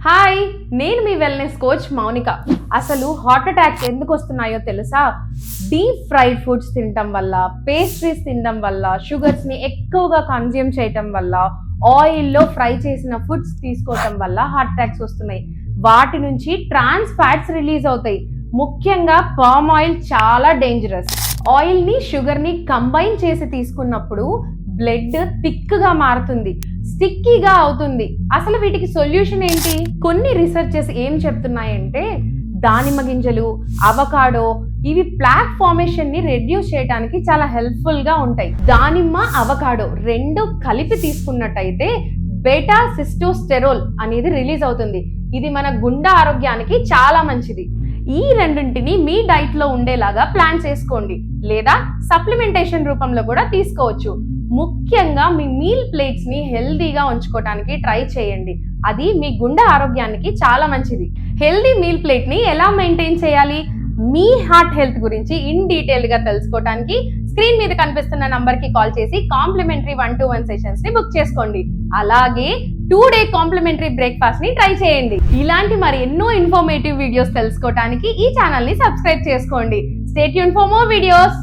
Hi, నేను మీ wellness coach Mounika. అసలు heart attacks ఎందుకు వస్తున్నాయో తెలుసా? డీప్ ఫ్రైడ్ ఫుడ్స్ తినటం వల్ల, పేస్ట్రీస్ తినడం వల్ల, షుగర్స్ని ఎక్కువగా కన్జ్యూమ్ చేయటం వల్ల, ఆయిల్లో ఫ్రై చేసిన ఫుడ్స్ తీసుకోవటం వల్ల హార్ట్ అటాక్స్ వస్తున్నాయి. వాటి నుంచి ట్రాన్స్ ఫ్యాట్స్ రిలీజ్ అవుతాయి. ముఖ్యంగా పామ్ ఆయిల్ చాలా డేంజరస్. ఆయిల్ని షుగర్ని కంబైన్ చేసి తీసుకున్నప్పుడు బ్లడ్ థిక్గా మారుతుంది, స్టిక్కీగా అవుతుంది. అసలు వీటికి సొల్యూషన్ ఏంటి? కొన్ని రీసెర్చెస్ ఏం చెప్తున్నాయంటే దానిమ్మ గింజలు, అవకాడో ఇవి ప్లాక్ ఫార్మేషన్ ని రెడ్యూస్ చేయడానికి చాలా హెల్ప్ఫుల్ గా ఉంటాయి. దానిమ్మ, అవకాడో రెండు కలిపి తీసుకున్నట్టయితే బీటా సిస్టోస్టెరోల్ అనేది రిలీజ్ అవుతుంది. ఇది మన గుండె ఆరోగ్యానికి చాలా మంచిది. ఈ రెండింటిని మీ డైట్ లో ఉండేలాగా ప్లాన్ చేసుకోండి, లేదా సప్లిమెంటేషన్ రూపంలో కూడా తీసుకోవచ్చు. ముఖ్యంగా మీ మీల్ ప్లేట్స్ ని హెల్దీగా ఉంచుకోవడానికి ట్రై చేయండి. అది మీ గుండె ఆరోగ్యానికి చాలా మంచిది. హెల్దీ మీల్ ప్లేట్ ని ఎలా మెయింటైన్ చేయాలి, మీ హార్ట్ హెల్త్ గురించి ఇన్ డీటెయిల్ గా తెలుసుకోవడానికి స్క్రీన్ మీద కనిపిస్తున్న నంబర్ కి కాల్ చేసి కాంప్లిమెంటరీ 1-to-1 సెషన్స్ ని బుక్ చేసుకోండి. అలాగే 2-day కాంప్లిమెంటరీ బ్రేక్ఫాస్ట్ ని ట్రై చేయండి. ఇలాంటి మరి ఎన్నో ఇన్ఫర్మేటివ్ వీడియోస్ తెలుసుకోవడానికి ఈ ఛానల్ ని సబ్స్క్రైబ్ చేసుకోండి. Stay tuned for more videos.